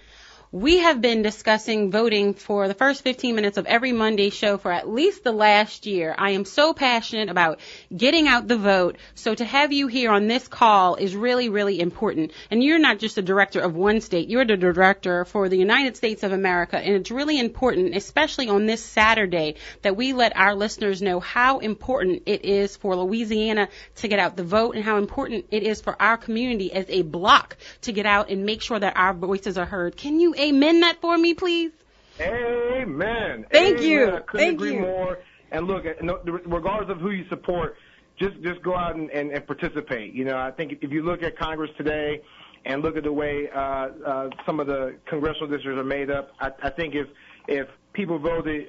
We have been discussing voting for the first 15 minutes of every Monday show for at least the last year. I am so passionate about getting out the vote. So to have you here on this call is really, really important. And you're not just the director of one state. You're the director for the United States of America. And it's really important, especially on this Saturday, that we let our listeners know how important it is for Louisiana to get out the vote and how important it is for our community as a block to get out and make sure that our voices are heard. Can you amen that for me, please? Amen. Thank you. I couldn't agree more. And look, regardless of who you support, just go out and participate. You know, I think if you look at Congress today and look at the way some of the congressional districts are made up, I think if people voted,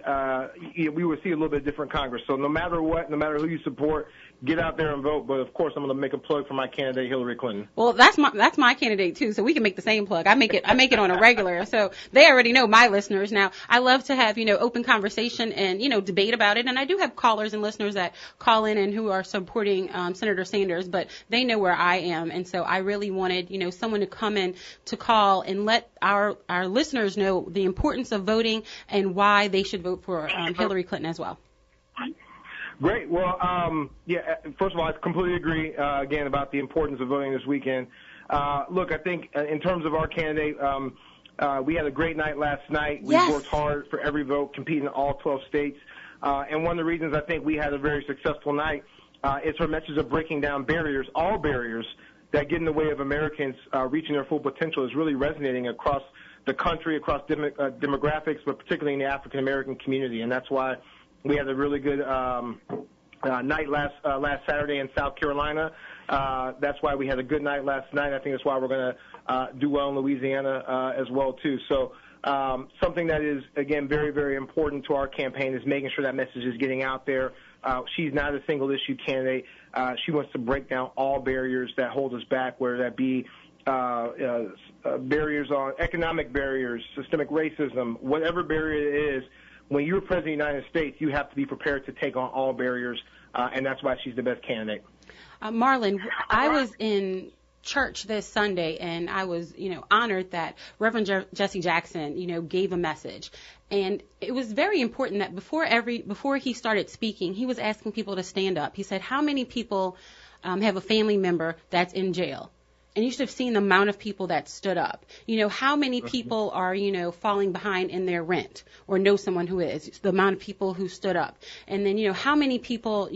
we would see a little bit different Congress. So no matter what, no matter who you support, get out there and vote. But of course, I'm going to make a plug for my candidate, Hillary Clinton. Well, that's my candidate too. So we can make the same plug. I make it on a regular. So they already know, my listeners. Now, I love to have, open conversation and, debate about it. And I do have callers and listeners that call in and who are supporting Senator Sanders, but they know where I am. And so I really wanted, someone to come in to call and let our listeners know the importance of voting and why they should vote for Hillary Clinton as well. Great. Well, first of all, I completely agree, again, about the importance of voting this weekend. Look, I think in terms of our candidate, we had a great night last night. We worked hard for every vote, competing in all 12 states. And one of the reasons I think we had a very successful night is her message of breaking down barriers, all barriers that get in the way of Americans reaching their full potential is really resonating across the country, across demographics, but particularly in the African-American community. And that's why we had a really good night last Saturday in South Carolina. That's why we had a good night last night. I think that's why we're going to do well in Louisiana as well, too. So something that is, again, very, very important to our campaign is making sure that message is getting out there. She's not a single-issue candidate. She wants to break down all barriers that hold us back, whether that be barriers on economic barriers, systemic racism, whatever barrier it is. When you're president of the United States, you have to be prepared to take on all barriers, and that's why she's the best candidate. Marlon, I was in church this Sunday, and I was, honored that Reverend Jesse Jackson, gave a message. And it was very important that before he started speaking, he was asking people to stand up. He said, how many people have a family member that's in jail? And you should have seen the amount of people that stood up. How many people are, falling behind in their rent or know someone who is, the amount of people who stood up. And then, how many people,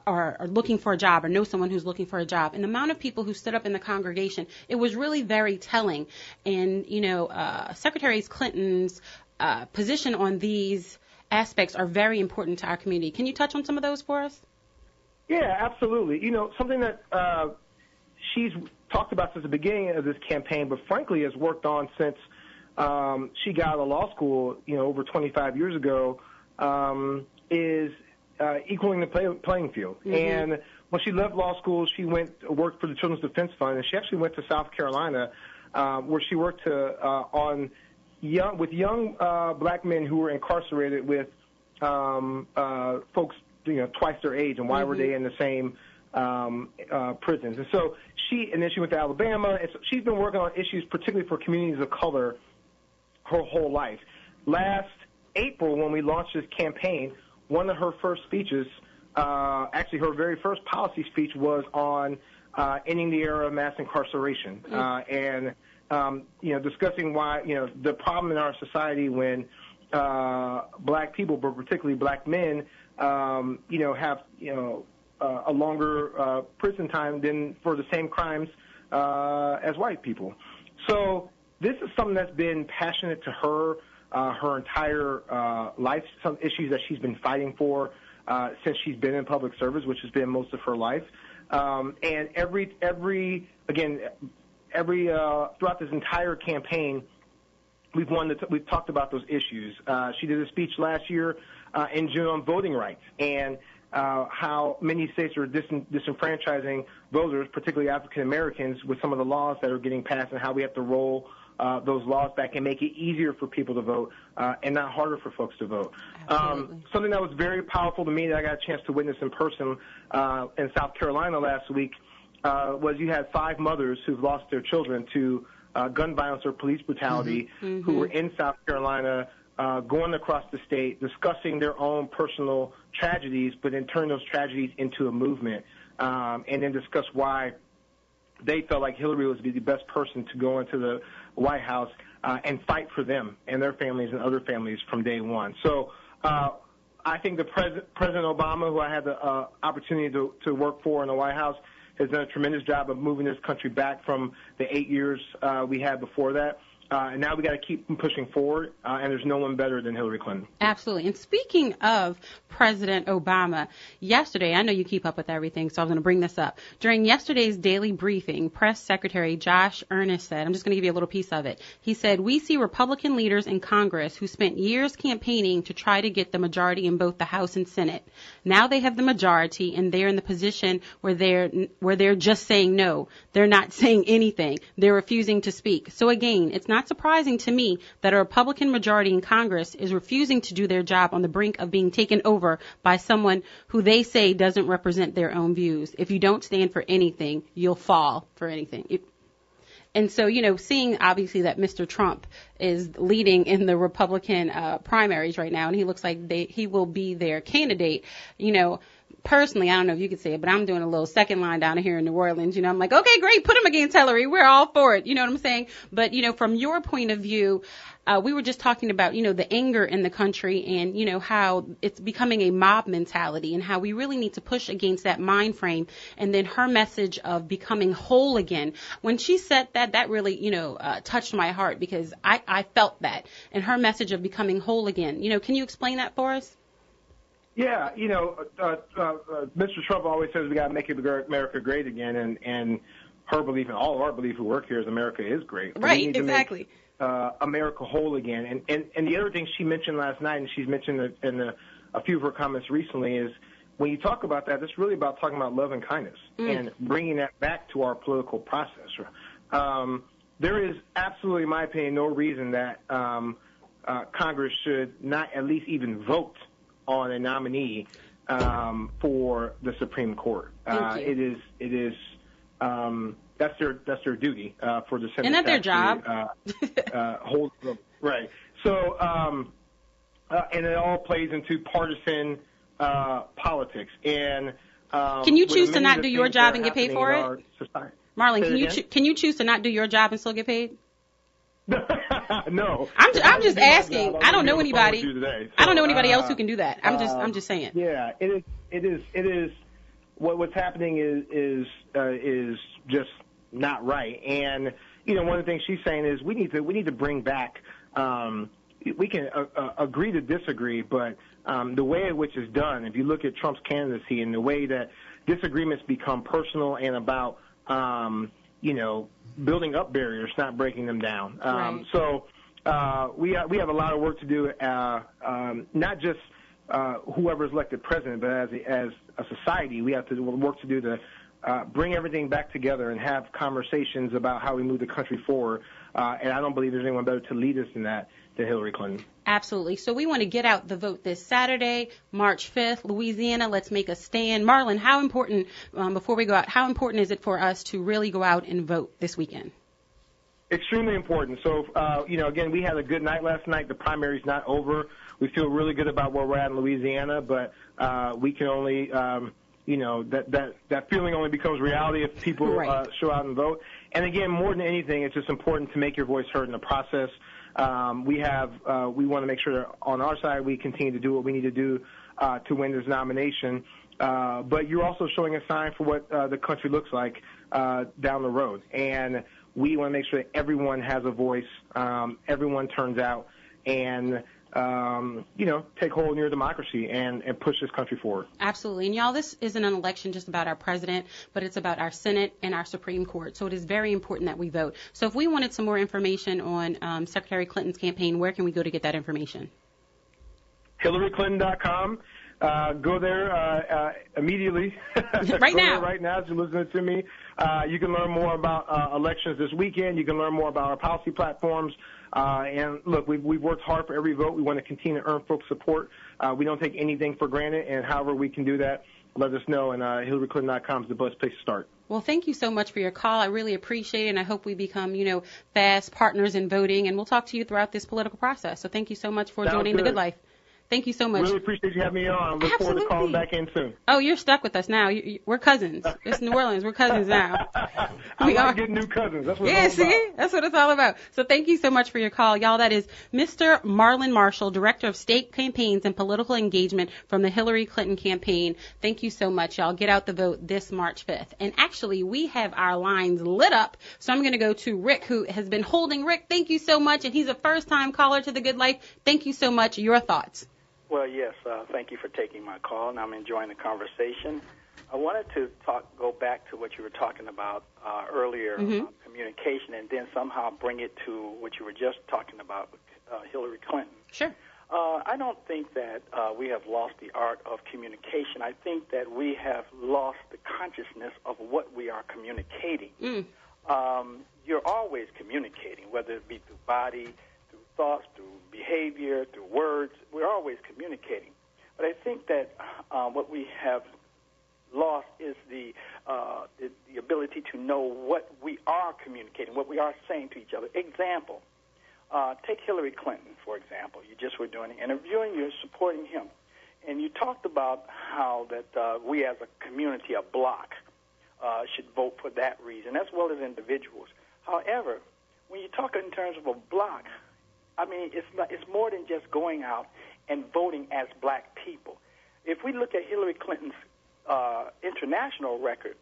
are looking for a job or know someone who's looking for a job. And the amount of people who stood up in the congregation, it was really very telling. And, Secretary Clinton's position on these aspects are very important to our community. Can you touch on some of those for us? Yeah, absolutely. Something that she's talked about since the beginning of this campaign, but frankly has worked on since she got out of law school, over 25 years ago, is equaling the playing field. Mm-hmm. And when she left law school, she worked for the Children's Defense Fund, and she actually went to South Carolina, where she worked with young black men who were incarcerated with folks, twice their age, and why were they in the same prisons? And so then she went to Alabama, and so she's been working on issues, particularly for communities of color, her whole life. Last April, when we launched this campaign, one of her first speeches, actually her very first policy speech, was on ending the era of mass incarceration, and discussing why the problem in our society when black people, but particularly black men, have a longer prison time than for the same crimes as white people. So this is something that's been passionate to her her entire life, some issues that she's been fighting for since she's been in public service, which has been most of her life. And every throughout this entire campaign, we've talked about those issues. She did a speech last year in June on voting rights and how many states are disenfranchising voters, particularly African Americans, with some of the laws that are getting passed, and how we have to roll those laws back and make it easier for people to vote and not harder for folks to vote. Something that was very powerful to me that I got a chance to witness in person in South Carolina last week was you had 5 mothers who've lost their children to gun violence or police brutality who were in South Carolina going across the state, discussing their own personal tragedies, but then turn those tragedies into a movement, and then discuss why they felt like Hillary was the best person to go into the White House and fight for them and their families and other families from day one. So I think President Obama, who I had the opportunity to work for in the White House, has done a tremendous job of moving this country back from the 8 years we had before that. And now we got to keep pushing forward, and there's no one better than Hillary Clinton. Absolutely. And speaking of President Obama, yesterday, I know you keep up with everything, so I'm going to bring this up. During yesterday's daily briefing, Press Secretary Josh Earnest said, I'm just going to give you a little piece of it. He said, "We see Republican leaders in Congress who spent years campaigning to try to get the majority in both the House and Senate. Now they have the majority, and they're in the position where they're just saying no. They're not saying anything. They're refusing to speak. So again, it's not surprising to me that a Republican majority in Congress is refusing to do their job on the brink of being taken over by someone who they say doesn't represent their own views. If you don't stand for anything, you'll fall for anything." And so, seeing obviously that Mr. Trump is leading in the Republican primaries right now, and he looks like he will be their candidate, personally, I don't know if you could say it, but I'm doing a little second line down here in New Orleans. I'm like, okay, great, put him against Hillary. We're all for it. You know what I'm saying? But, from your point of view, we were just talking about, the anger in the country and, how it's becoming a mob mentality and how we really need to push against that mind frame. And then her message of becoming whole again. When she said that really, touched my heart because I felt that. And her message of becoming whole again. Can you explain that for us? Yeah, Mr. Trump always says we got to make America great again, and her belief and all of our belief who work here is America is great. Right, exactly. America whole again. And the other thing she mentioned last night, and she's mentioned in a few of her comments recently, is when you talk about that, it's really about talking about love and kindness and bringing that back to our political process. There is absolutely, in my opinion, no reason that Congress should not at least even vote on a nominee for the Supreme Court. It is that's their duty for the Senate. Isn't that their job? Right. So and it all plays into partisan politics. And can you choose to not do your job and get paid for it? Marlene, can you choose to not do your job and still get paid? No. I'm just asking. I don't know anybody. I don't know anybody else who can do that. I'm just saying. Yeah, it is. What's happening is just not right. And one of the things she's saying is we need to bring back. We can agree to disagree, but the way in which it's done. If you look at Trump's candidacy and the way that disagreements become personal and about building up barriers, not breaking them down. Right. So we have a lot of work to do, not just whoever's elected president, but as a society, we have to work to do to bring everything back together and have conversations about how we move the country forward. And I don't believe there's anyone better to lead us than Hillary Clinton. Absolutely. So we want to get out the vote this Saturday, March 5th, Louisiana. Let's make a stand. Marlon, how important, before we go out, how important is it for us to really go out and vote this weekend? Extremely important. So, again, we had a good night last night. The primary's not over. We feel really good about where we're at in Louisiana, but we can only, that feeling only becomes reality if people show out and vote. And again, more than anything, it's just important to make your voice heard in the process. We want to make sure that on our side we continue to do what we need to do to win this nomination. But you're also showing a sign for what the country looks like down the road. And we want to make sure that everyone has a voice, everyone turns out, and take hold in your democracy and push this country forward. Absolutely. And y'all, this isn't an election just about our president, but it's about our Senate and our Supreme Court. So it is very important that we vote. So if we wanted some more information on Secretary Clinton's campaign, where can we go to get that information? HillaryClinton.com. Go there immediately. Right now. Right now, as you're listening to me. You can learn more about elections this weekend. You can learn more about our policy platforms. And look, we've worked hard for every vote. We want to continue to earn folks' support. We don't take anything for granted, and however we can do that, let us know. And HillaryClinton.com is the best place to start. Well, thank you so much for your call. I really appreciate it, and I hope we become, fast partners in voting. And we'll talk to you throughout this political process. So thank you so much for joining The Good Life. Thank you so much. Really appreciate you having me on. I look forward to calling back in soon. Oh, you're stuck with us now. We're cousins. It's New Orleans. We're cousins now. We are getting new cousins. That's what it's all about. That's what it's all about. So thank you so much for your call. Y'all, that is Mr. Marlon Marshall, Director of State Campaigns and Political Engagement from the Hillary Clinton campaign. Thank you so much, y'all. Get out the vote this March 5th. And actually, we have our lines lit up. So I'm going to go to Rick, who has been holding. Rick, thank you so much. And he's a first-time caller to The Good Life. Thank you so much. Your thoughts? Well, yes, thank you for taking my call, and I'm enjoying the conversation. I wanted to go back to what you were talking about earlier, communication, and then somehow bring it to what you were just talking about with Hillary Clinton. Sure. I don't think that we have lost the art of communication. I think that we have lost the consciousness of what we are communicating. You're always communicating, whether it be through body, through thoughts, through behavior, through words. We're always communicating. But I think that what we have lost is the ability to know what we are communicating, what we are saying to each other. Example, take Hillary Clinton, for example. You just were doing an interview and you're supporting him. And you talked about how that we as a community, a bloc, should vote for that reason, as well as individuals. However, when you talk in terms of a bloc, I mean, it's more than just going out and voting as black people. If we look at Hillary Clinton's international record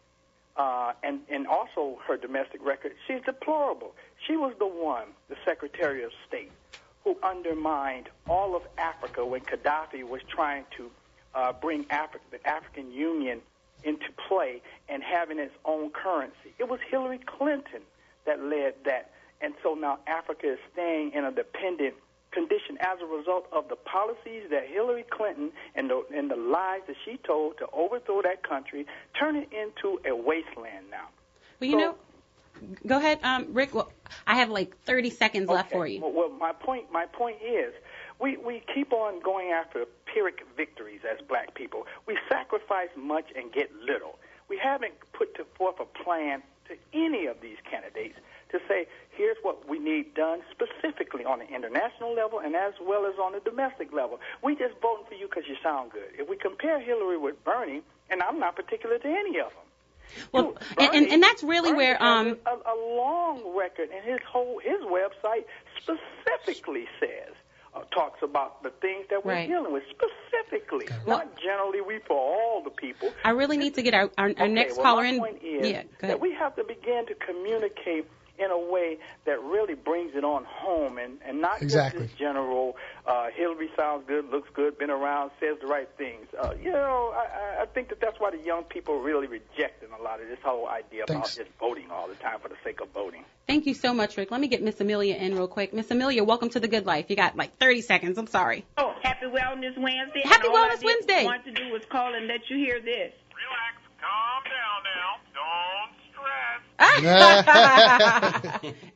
and also her domestic record, she's deplorable. She was the one, the Secretary of State, who undermined all of Africa when Gaddafi was trying to bring the African Union into play and having its own currency. It was Hillary Clinton that led that. And so now Africa is staying in a dependent condition as a result of the policies that Hillary Clinton and the lies that she told to overthrow that country, turn it into a wasteland now. Well, go ahead, Rick. Well, I have like 30 seconds left for you. Well, my point is, we keep on going after Pyrrhic victories as black people. We sacrifice much and get little. We haven't put forth a plan to any of these candidates to say, here's what we need done specifically on the international level and as well as on the domestic level. We just voting for you because you sound good. If we compare Hillary with Bernie, and I'm not particular to any of them. Well, Bernie, and that's really Bernie where has a long record, and his website specifically says talks about the things that we're dealing with specifically, not generally. We for all the people. I really need to get our next caller in. My point is that we have to begin to communicate in a way that really brings it on home and not exactly. just this general, Hillary sounds good, looks good, been around, says the right things. I think that's why the young people are really rejecting a lot of this whole idea about just voting all the time for the sake of voting. Thank you so much, Rick. Let me get Miss Amelia in real quick. Miss Amelia, welcome to The Good Life. You got like 30 seconds. I'm sorry. Oh, happy Wellness Wednesday. Happy Wellness Wednesday. All I wanted to do was call and let you hear this. Relax, calm down now. Don't stress.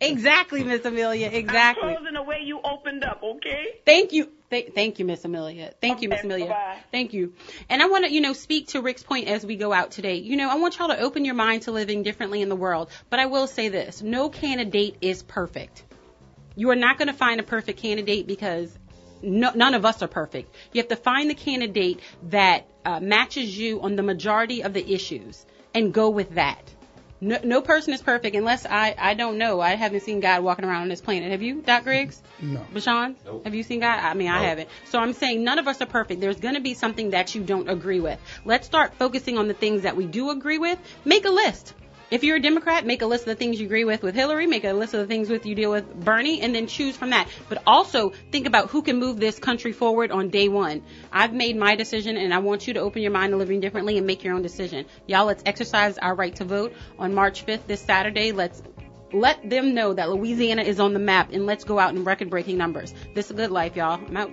Exactly, Miss Amelia. Exactly. I'm closing the way you opened up, okay? Thank you. Thank you, Miss Amelia. Thank you, Miss Amelia. Bye-bye. Thank you. And I want to, speak to Rick's point as we go out today. I want y'all to open your mind to living differently in the world. But I will say this. No candidate is perfect. You are not going to find a perfect candidate because none of us are perfect. You have to find the candidate that matches you on the majority of the issues and go with that. No person is perfect unless I don't know. I haven't seen God walking around on this planet. Have you, Doc Griggs? No. Bashan? Nope. Have you seen God? I mean, I haven't. So I'm saying none of us are perfect. There's going to be something that you don't agree with. Let's start focusing on the things that we do agree with. Make a list. If you're a Democrat, make a list of the things you agree with Hillary, make a list of the things you deal with Bernie, and then choose from that. But also think about who can move this country forward on day one. I've made my decision, and I want you to open your mind to living differently and make your own decision. Y'all, let's exercise our right to vote on March 5th, this Saturday. Let's let them know that Louisiana is on the map, and let's go out in record-breaking numbers. This is a good life, y'all. I'm out.